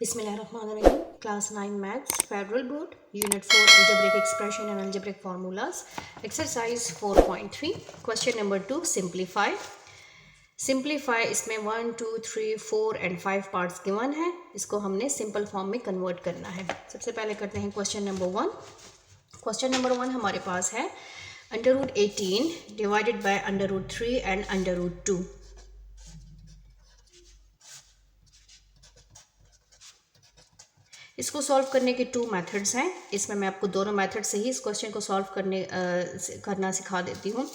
Bismillahirrahmanirrahim. Class 9 Maths, Federal Board, Unit 4, Algebraic Expression and Algebraic Formulas. Exercise 4.3. Question number 2, Simplify. Simplify इसमें 1, 2, 3, 4 and 5 parts given है. इसको हमने simple form में convert करना है. सबसे पहले करते हैं question number 1. Question number 1 हमारे पास है under root 18 divided by under root 3 and under root 2. इसको सॉल्व करने के 2 मेथड्स हैं. इसमें मैं आपको दोनों मेथड से ही इस क्वेश्चन को सॉल्व करना सिखा देती हूँ.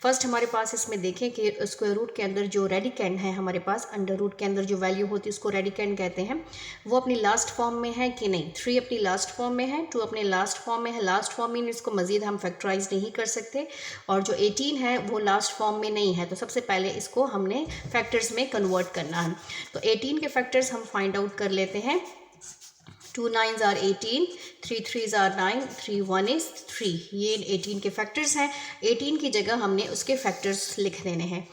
फर्स्ट हमारे पास इसमें देखें कि स्क्वायर रूट के अंदर जो रेडिकेंड है हमारे पास, अंडर रूट के अंदर जो वैल्यू होती है उसको रेडिकेंड कहते हैं. वो अपनी लास्ट फॉर्म में है कि नहीं. 3 अपनी लास्ट फॉर्म में है, 2 अपने लास्ट फॉर्म में है. लास्ट फॉर्म में इसको मजीद हम फैक्टराइज नहीं कर सकते, और जो 18 है वो लास्ट फॉर्म में नहीं है. तो सबसे पहले इसको हमने फैक्टर्स में कन्वर्ट करना है. तो 18 के फैक्टर्स हम फाइंड आउट कर लेते हैं. 2 9s are 18, 3 3s are 9, 3 1 is 3. ये 18 के फैक्टर्स हैं. 18 की जगह हमने उसके फैक्टर्स लिख देने हैं.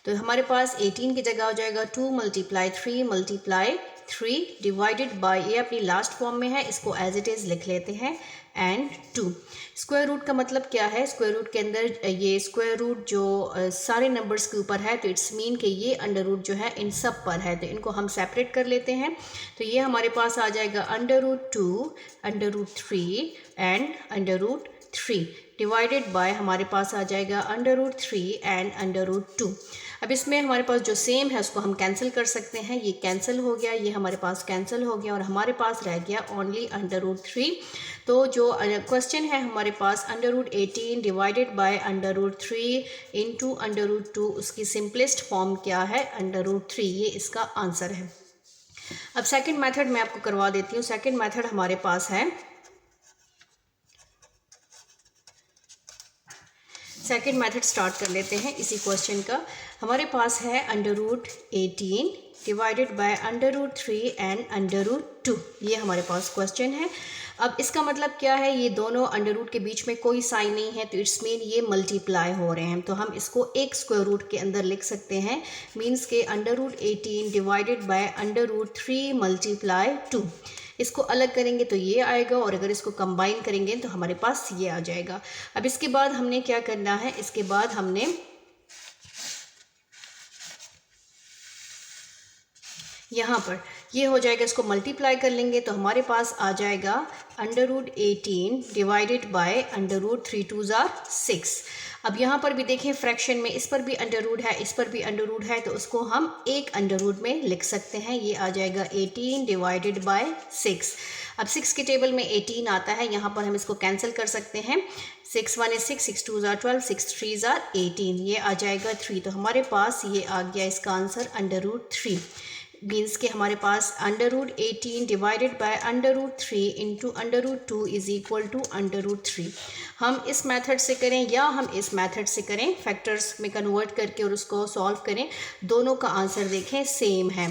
तो हमारे पास 18 की जगह हो जाएगा 2 × 3 × 3 डिवाइडेड बाय, ये अपनी लास्ट फॉर्म में है, इसको एज इट इज़ लिख लेते हैं, एंड 2. स्क्वायर रूट का मतलब क्या है? स्क्वायर रूट के अंदर ये स्क्वायर रूट जो सारे नंबर्स के ऊपर है, तो इट्स मीन कि ये अंडर रूट जो है इन सब पर है. तो इनको हम सेपरेट कर लेते हैं. तो ये हमारे पास आ जाएगा under root 2, under root 3 and under root 3 divided by हमारे पास आ जाएगा under root 3 and under root 2. अब इसमें हमारे पास जो सेम है उसको हम कैंसिल कर सकते हैं. ये कैंसिल हो गया, ये हमारे पास कैंसिल हो गया, और हमारे पास रह गया ओनली अंडर रूट 3. तो जो क्वेश्चन है हमारे पास under root 18 divided by under root 3 into under root 2, उसकी सिंपलेस्ट फॉर्म क्या है? Under root 3. ये इसका आंसर है. अब सेकंड मेथड मैं आपको करवा देती हूँ. सेकंड मेथड हमारे पास है, सेकेंड मेथड स्टार्ट कर लेते हैं इसी क्वेश्चन का. हमारे पास है under root 18 divided by under root 3 and under root 2. ये हमारे पास क्वेश्चन है. अब इसका मतलब क्या है? ये दोनों अंडर रूट के बीच में कोई साइन नहीं है, तो इट्स मीन ये मल्टीप्लाई हो रहे हैं. तो हम इसको एक स्क्वायर रूट के अंदर लिख सकते हैं. मीन्स के under root 18 divided by under root 3 × 2. इसको अलग करेंगे तो ये आएगा, और अगर इसको कंबाइन करेंगे तो हमारे पास ये आ जाएगा. अब इसके बाद हमने क्या करना है? इसके बाद हमने यहाँ पर ये हो जाएगा, इसको मल्टीप्लाई कर लेंगे तो हमारे पास आ जाएगा under root 18 divided by under root 3 2s are 6. अब यहाँ पर भी देखें फ्रैक्शन में, इस पर भी अंडर रूट है, इस पर भी अंडर रूट है, तो उसको हम एक अंडर रूट में लिख सकते हैं. ये आ जाएगा 18 डिवाइडेड बाय 6. अब 6 के टेबल में 18 आता है, यहाँ पर हम इसको कैंसिल कर सकते हैं. 6 1 is 6, 6 2s are 12, 6 3s are 18. ये आ जाएगा 3. तो हमारे पास ये आ गया इसका आंसर अंडर रूट 3. मीन्स के हमारे पास under root 18 divided by under root 3 into under root 2 is equal to under root 3. हम इस मेथड से करें या हम इस मेथड से करें, फैक्टर्स में कन्वर्ट करके और उसको सॉल्व करें, दोनों का आंसर देखें सेम है.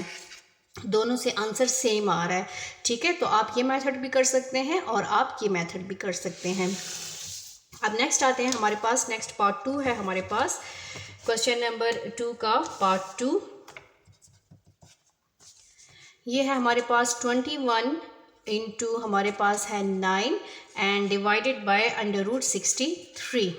दोनों से आंसर सेम आ रहा है. ठीक है, तो आप ये मेथड भी कर सकते हैं और आप ये मेथड भी कर सकते हैं. अब नेक्स्ट आते हैं हमारे पास. नेक्स्ट पार्ट 2 है हमारे पास. क्वेश्चन नंबर 2 का पार्ट 2 ये है हमारे पास 21 इंटू हमारे पास है 9 and divided by under root 63.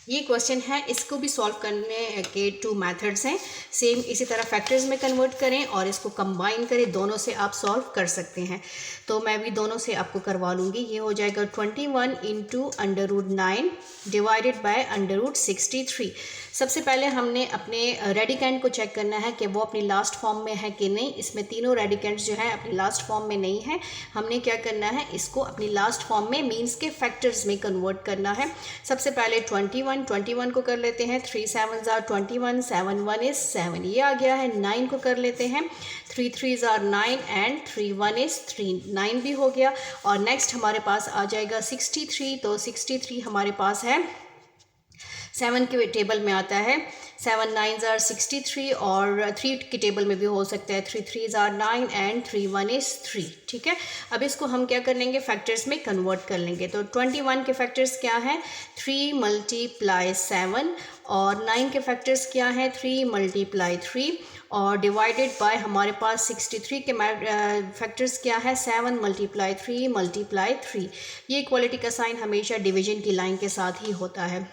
ये क्वेश्चन है. इसको भी सॉल्व करने के 2 मेथड्स हैं. सेम इसी तरह फैक्टर्स में कन्वर्ट करें और इसको कंबाइन करें, दोनों से आप सॉल्व कर सकते हैं. तो मैं भी दोनों से आपको करवा लूँगी. ये हो जाएगा 21 into under root 9 divided by under root 63. सबसे पहले हमने अपने रेडिकेंड को चेक करना है कि वो अपनी लास्ट फॉर्म में है कि नहीं. इसमें तीनों रेडिकेंड्स जो है अपनी लास्ट फॉर्म में नहीं है. हमने क्या करना है? इसको अपनी लास्ट फॉर्म में मीन्स के फैक्टर्स में कन्वर्ट करना है. सबसे पहले 21 को कर लेते हैं. 3 7s are 21, 7 1 is 7. ये आ गया है. 9 को कर लेते हैं. 3 3s are 9 एंड 3 1 is 3. 9 भी हो गया. और नेक्स्ट हमारे पास आ जाएगा 63. तो 63 हमारे पास है 7 के टेबल में आता है. 7 9s are 63, और 3 के टेबल में भी हो सकता है. 3 3s are 9 एंड 3 1 is 3. ठीक है, अब इसको हम क्या कर लेंगे? फैक्टर्स में कन्वर्ट कर लेंगे. तो 21 के फैक्टर्स क्या हैं? 3 × 7, और 9 के फैक्टर्स क्या हैं? 3 × 3, और डिवाइडेड बाय हमारे पास 63 के फैक्टर्स क्या है 7 मल्टीप्लाई 3 मल्टीप्लाई 3। ये इक्वालिटी का साइन हमेशा डिवीजन की लाइन के साथ ही होता है।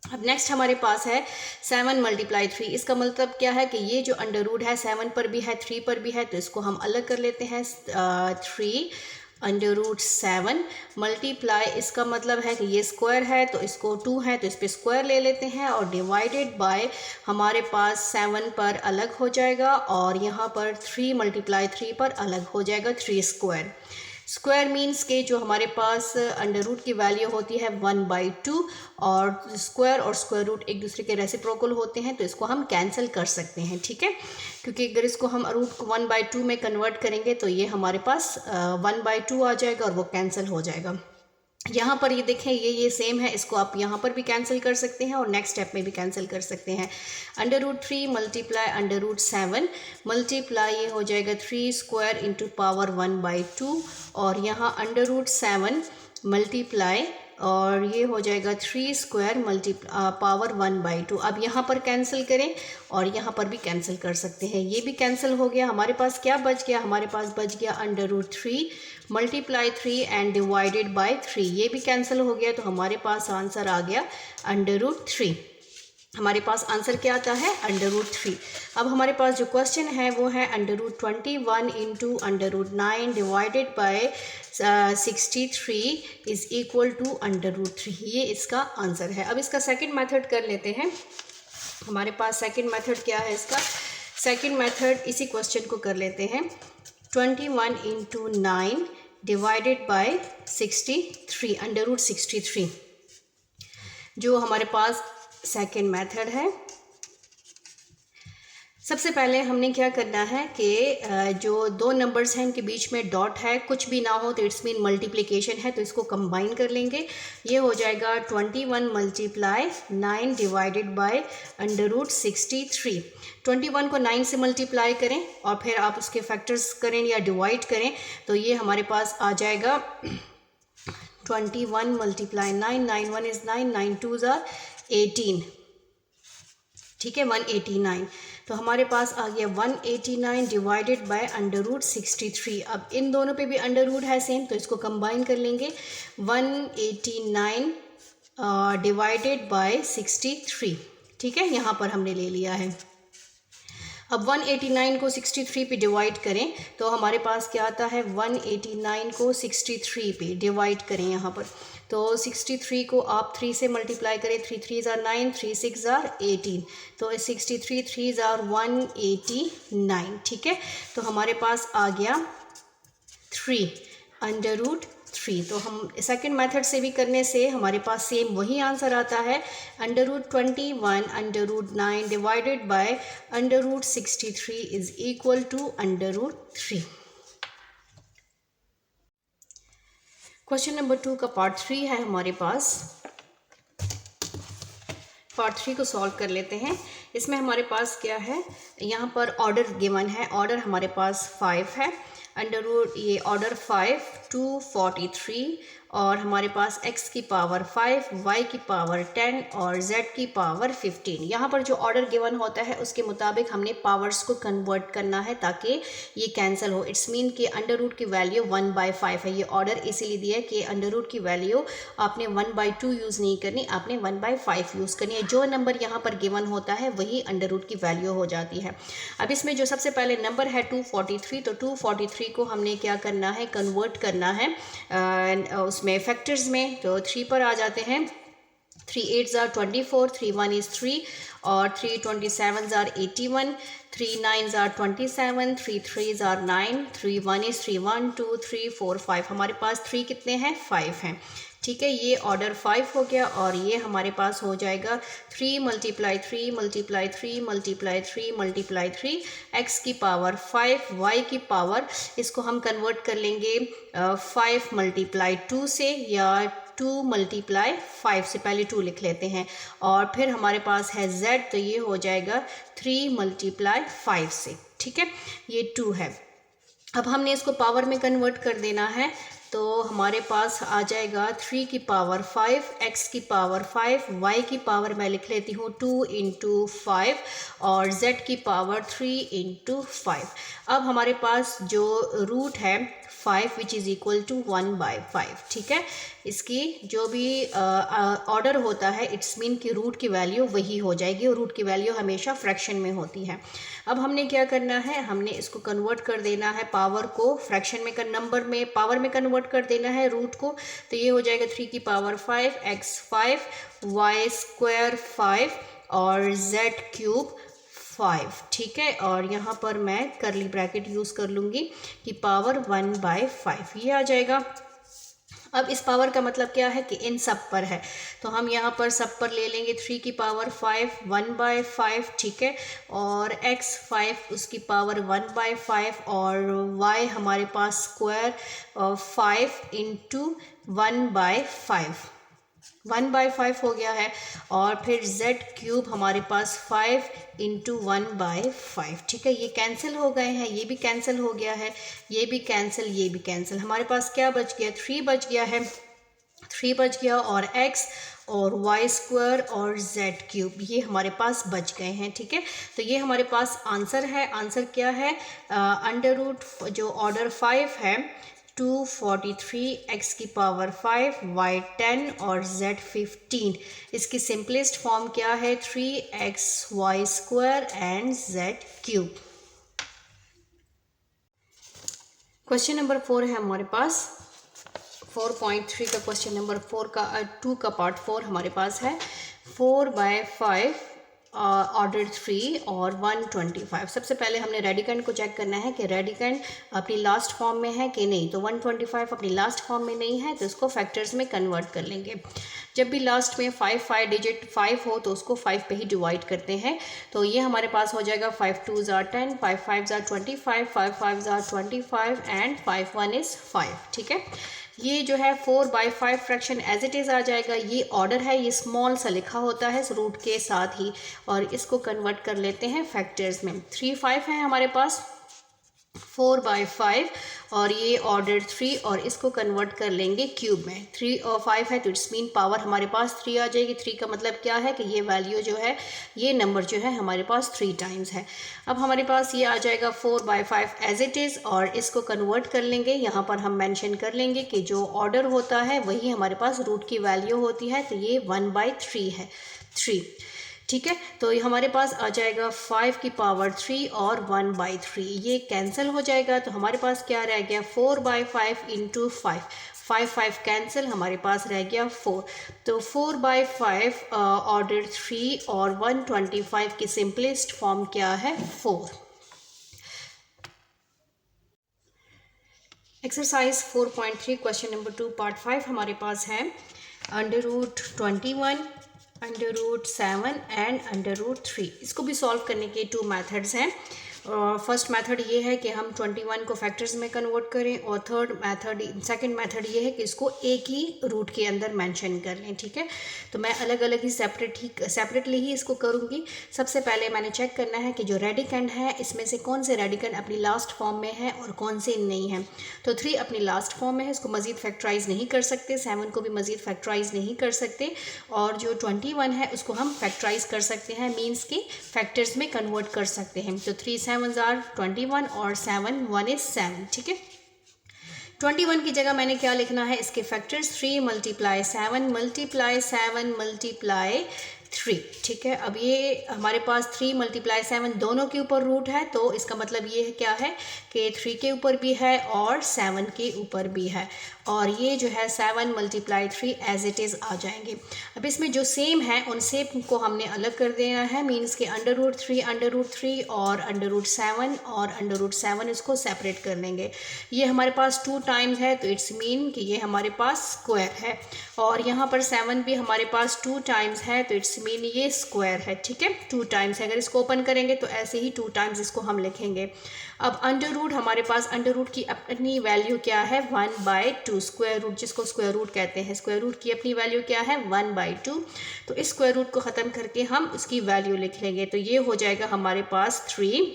अब नेक्स्ट हमारे पास है 7 मल्टीप्लाई 3। इसका मतलब क्या है कि ये जो अंडर रूट है 7 पर भी है 3 पर भी है, तो इसको हम अलग कर लेते हैं 3 अंडर रूट 7 मल्टीप्लाई, इसका मतलब है कि ये स्क्वायर है तो इसको 2 है तो इस पर स्क्वायर ले लेते हैं, और डिवाइडेड बाय हमारे पास 7 पर अलग हो जाएगा और यहाँ पर 3 मल्टीप्लाई 3 पर अलग हो जाएगा 3 स्क्वायर। स्क्वायर मीन्स के जो हमारे पास अंडर रूट की वैल्यू होती है 1/2, और स्क्वायर और स्क्वायर रूट एक दूसरे के रेसिप्रोकल होते हैं, तो इसको हम कैंसिल कर सकते हैं, ठीक है। क्योंकि अगर इसको हम रूट को 1/2 में कन्वर्ट करेंगे तो ये हमारे पास 1/2 आ जाएगा और वो कैंसिल हो जाएगा। यहाँ पर ये देखें ये सेम है, इसको आप यहाँ पर भी कैंसिल कर सकते हैं और नेक्स्ट स्टेप में भी कैंसिल कर सकते हैं। Under root 3 multiply under root 7 multiply ये हो जाएगा 3 स्क्वायर इंटू पावर 1/2, और यहाँ अंडर रूट 7 मल्टीप्लाई और ये हो जाएगा 3 स्क्वायर पावर 1/2। अब यहाँ पर कैंसिल करें और यहाँ पर भी कैंसिल कर सकते हैं, ये भी कैंसिल हो गया। हमारे पास क्या बच गया, हमारे पास बच गया under root 3 multiply 3 and divided by 3, ये भी कैंसिल हो गया, तो हमारे पास आंसर आ गया अंडर रूट 3। हमारे पास आंसर क्या आता है अंडर रूट 3। अब हमारे पास जो क्वेश्चन है वो है under root 21 into under root 9 divided by 63 is equal to under root 3, ये इसका आंसर है। अब इसका सेकंड मेथड कर लेते हैं। हमारे पास सेकंड मेथड क्या है इसका, सेकंड मेथड इसी क्वेश्चन को कर लेते हैं 21 into 9 divided by 63 under root 63, जो हमारे पास सेकेंड मेथड है। सबसे पहले हमने क्या करना है कि जो दो नंबर्स हैं इनके बीच में डॉट है, कुछ भी ना हो तो इट्स मीन मल्टीप्लिकेशन है, तो इसको कंबाइन कर लेंगे। ये हो जाएगा 21 multiply 9 divided by under root 63। 21 को 9 से मल्टीप्लाई करें और फिर आप उसके फैक्टर्स करें या डिवाइड करें, तो ये हमारे पास आ जाएगा 21 मल्टीप्लाई 9, 9 1 इज़ 9, 9 2 आर 18, ठीक है 189। तो हमारे पास आ गया 189 डिवाइडेड बाय अंडर रूट 63। अब इन दोनों पे भी अंडर रूट है सेम, तो इसको कंबाइन कर लेंगे 189 डिवाइडेड बाय 63, ठीक है, यहाँ पर हमने ले लिया है। अब 189 को 63 पे डिवाइड करें तो हमारे पास क्या आता है, 189 को 63 पे डिवाइड करें यहाँ पर, तो 63 को आप 3 से मल्टीप्लाई करें, 3 3 ज़ार 9, 3 6 ज़ार 18, तो 63 3 ज़ार 189, ठीक है। तो हमारे पास आ गया 3 अंडर रूट 3। तो हम सेकंड मेथड से भी करने से हमारे पास सेम वही आंसर आता है, under root 21 under root 9 divided by under root 63 is equal to under root 3। Question number 2 का पार्ट 3 है हमारे पास। पार्ट 3 को सॉल्व कर लेते हैं। इसमें हमारे पास क्या है, यहाँ पर ऑर्डर गिवन है, ऑर्डर हमारे पास 5 है, अंडर रूट ये ऑर्डर 5 243, और हमारे पास x की पावर 5, y की पावर 10 और z की पावर 15। यहाँ पर जो ऑर्डर गिवन होता है उसके मुताबिक हमने पावर्स को कन्वर्ट करना है ताकि ये कैंसिल हो। इट्स मीन कि अंडर रूट की वैल्यू 1/5 है। ये ऑर्डर इसीलिए दिया है कि अंडर रूट की वैल्यू आपने 1/2 यूज़ नहीं करनी, आपने 1/5 यूज़ करनी है। जो नंबर यहाँ पर गिवन होता है वही अंडर रूट की वैल्यू हो जाती है। अब इसमें जो सबसे पहले नंबर है 243, तो 243 को हमने क्या करना है, कन्वर्ट करना है उसमें फैक्टर्स में। तो 3 पर आ जाते हैं, 3 8 आर 24, 3 1 इज़ 3 और 3 27 आर 81, 3 9 आर 27, 3 3 आर 9, 3 1 इज़ 3 1 2 3 4 5। हमारे पास 3 कितने हैं, 5 हैं, ठीक है। ये ऑर्डर 5 हो गया और ये हमारे पास हो जाएगा 3 multiply 3 multiply 3 multiply 3 multiply 3, x की पावर 5, y की पावर, इसको हम कन्वर्ट कर लेंगे 5 मल्टीप्लाई 2 से या 2 मल्टीप्लाई 5 से, पहले 2 लिख लेते हैं, और फिर हमारे पास है z, तो ये हो जाएगा 3 मल्टीप्लाई 5 से, ठीक है, ये 2 है। अब हमने इसको पावर में कन्वर्ट कर देना है, तो हमारे पास आ जाएगा 3 की पावर 5, x की पावर 5, y की पावर मैं लिख लेती हूँ 2 इंटू 5 और z की पावर 3 इंटू 5। अब हमारे पास जो रूट है 5 विच इज़ इक्वल टू 1/5, ठीक है। इसकी जो भी ऑर्डर होता है इट्स मीन कि रूट की वैल्यू वही हो जाएगी और रूट की वैल्यू हमेशा फ्रैक्शन में होती है। अब हमने क्या करना है, हमने इसको कन्वर्ट कर देना है पावर को फ्रैक्शन में नंबर में पावर में कन्वर्ट कर देना है रूट को। तो ये हो जाएगा 3 की पावर 5, x 5, y स्क्वायर 5 और z क्यूब 5, ठीक है। और यहाँ पर मैं करली ब्रैकेट यूज़ कर लूँगी कि पावर 1/5 ये आ जाएगा। अब इस पावर का मतलब क्या है कि इन सब पर है, तो हम यहाँ पर सब पर ले लेंगे 3 की पावर 5 1/5, ठीक है। और x 5 उसकी पावर 1/5 और y हमारे पास स्क्वायर 5 इंटू 1/5 1/5 हो गया है। और फिर z क्यूब हमारे पास 5 इंटू 1/5, ठीक है। ये कैंसिल हो गए हैं, ये भी कैंसिल हो गया है, ये भी कैंसिल, ये भी कैंसिल। हमारे पास क्या बच गया, 3 बच गया है, 3 बच गया और x और y स्क्वायर और z क्यूब ये हमारे पास बच गए हैं, ठीक है। तो ये हमारे पास आंसर है। आंसर क्या है, अंडर रूट जो ऑर्डर 5 है 243, x की पावर 5, y 10 और z 15। इसकी सिंपलेस्ट फॉर्म क्या है, 3xy square and z cube. Question number 4 है हमारे पास 4.3 का क्वेश्चन नंबर 4 का 2 का पार्ट 4 हमारे पास है 4/5 ऑर्डर 3 और 125। सबसे पहले हमने रेडिकंड को चेक करना है कि रेडिकंड अपनी लास्ट फॉर्म में है कि नहीं। तो 125 अपनी लास्ट फॉर्म में नहीं है तो इसको फैक्टर्स में कन्वर्ट कर लेंगे। जब भी लास्ट में 5 डिजिट 5 हो तो उसको 5 पे ही डिवाइड करते हैं। तो ये हमारे पास हो जाएगा 5 2 ज़ा 10, 5 5 ज़ा 25, 5 5 ज़ा 25 एंड 5 1 इज़ 5, ठीक है। ये जो है 4/5 फ्रैक्शन एज इट इज़ आ जाएगा। ये ऑर्डर है, ये स्मॉल सा लिखा होता है इस रूट के साथ ही, और इसको कन्वर्ट कर लेते हैं फैक्टर्स में। 3 5 है हमारे पास 4/5 और ये ऑर्डर 3 और इसको कन्वर्ट कर लेंगे क्यूब में। 3 और 5 है तो इट्स मीन पावर हमारे पास 3 आ जाएगी। 3 का मतलब क्या है कि ये वैल्यू जो है, ये नंबर जो है हमारे पास 3 टाइम्स है। अब हमारे पास ये आ जाएगा 4/5 एज इट इज़ और इसको कन्वर्ट कर लेंगे। यहाँ पर हम मेंशन कर लेंगे कि जो ऑर्डर होता है वही हमारे पास रूट की वैल्यू होती है। तो ये 1/3 है, 3, ठीक है। तो ये हमारे पास आ जाएगा 5 की पावर 3 और 1/3, ये कैंसिल हो जाएगा। तो हमारे पास क्या रह गया 4/5 इंटू 5, 5 कैंसिल, हमारे पास रह गया 4। तो 4/5 ऑर्डर 3 और 125 की सिंपलेस्ट फॉर्म क्या है, 4। एक्सरसाइज 4.3 क्वेश्चन नंबर 2 पार्ट 5 हमारे पास है √21, √7 एंड √3। इसको भी सॉल्व करने के 2 मेथड्स हैं। फर्स्ट मेथड ये है कि हम 21 को फैक्टर्स में कन्वर्ट करें और सेकंड मेथड ये है कि इसको एक ही रूट के अंदर मेंशन कर लें, ठीक है। तो मैं अलग अलग ही सेपरेटली ही इसको करूँगी। सबसे पहले मैंने चेक करना है कि जो रेडिकंड है इसमें से कौन से रेडिकंड अपनी लास्ट फॉर्म में है और कौन से नहीं है। तो 3 अपनी लास्ट फॉर्म में है, इसको मज़ीद फैक्टराइज नहीं कर सकते। 7 को भी मज़ीद फैक्टराइज नहीं कर सकते। और जो 21 है उसको हम फैक्टराइज कर सकते हैं, मीन्स के फैक्टर्स में कन्वर्ट कर सकते हैं। तो 3 7s are 21 और 7 1 is 7, ठीक है। 21 की जगह मैंने क्या लिखना है, इसके फैक्टर्स 3 × 7 × 7 × 3, ठीक है। अब ये हमारे पास 3 × 7 दोनों के ऊपर रूट है, तो इसका मतलब ये क्या है कि 3 के ऊपर भी है और 7 के ऊपर भी है। और ये जो है 7 × 3 एज इट इज़ आ जाएंगे। अब इसमें जो सेम है उन सेम को हमने अलग कर देना है, मीन्स के √3 और √7 और √7 इसको सेपरेट कर लेंगे। ये हमारे पास 2 टाइम्स है तो इट्स मीन कि ये हमारे पास स्क्वायर है। और यहाँ पर 7 भी हमारे पास 2 टाइम्स है तो इट्स मीन ये स्क्वायर है, ठीक है। 2 टाइम्स है, अगर इसको ओपन करेंगे तो ऐसे ही 2 टाइम्स इसको हम लिखेंगे। अब अंडर रूट, हमारे पास अंडर रूट की अपनी वैल्यू क्या है, 1/2। स्क्वायर रूट जिसको स्क्वायर रूट कहते हैं, स्क्वायर रूट की अपनी वैल्यू क्या है, 1/2। तो इस स्क्वायर रूट को ख़त्म करके हम उसकी वैल्यू लिख लेंगे। तो ये हो जाएगा हमारे पास 3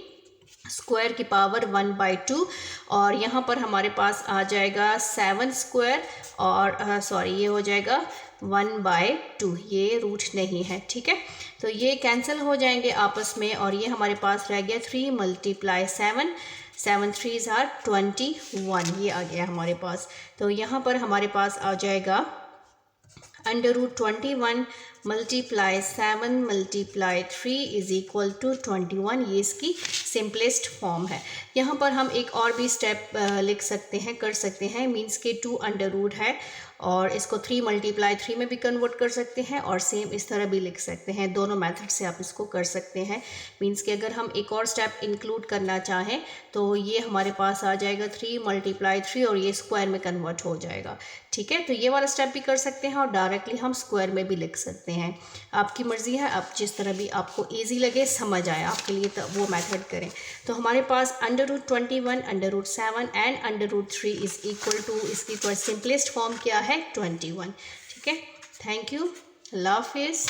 स्क्वायर की पावर 1/2 और यहाँ पर हमारे पास आ जाएगा 7 स्क्वायर और सॉरी ये हो जाएगा 1/2, ये रूट नहीं है, ठीक है। तो ये कैंसिल हो जाएंगे आपस में और ये हमारे पास रह गया 3 × 7, 7 3s are 21, ये आ गया हमारे पास। तो यहाँ पर हमारे पास आ जाएगा √21 × 7 × 3 इज इक्वल टू 21, ये इसकी सिंपलेस्ट फॉर्म है। यहाँ पर हम एक और भी स्टेप लिख सकते हैं, कर सकते हैं, मीन्स के 2 अंडर रूट है और इसको 3 × 3 में भी कन्वर्ट कर सकते हैं और सेम इस तरह भी लिख सकते हैं। दोनों मेथड से आप इसको कर सकते हैं। मीन्स कि अगर हम एक और स्टेप इंक्लूड करना चाहें तो ये हमारे पास आ जाएगा 3 × 3 और ये स्क्वायर में कन्वर्ट हो जाएगा, ठीक है। तो ये वाला स्टेप भी कर सकते हैं और डायरेक्टली हम स्क्वायर में भी लिख सकते हैं, आपकी मर्ज़ी है। आप जिस तरह भी आपको ईजी लगे, समझ आए आपके लिए, तो वो मेथड करें। तो हमारे पास √21, √7 एंड √3 इज इक्वल टू, इसकी सिंपलेस्ट फॉर्म क्या है 21, ठीक है। थैंक यू, अल्लाह हाफिज़।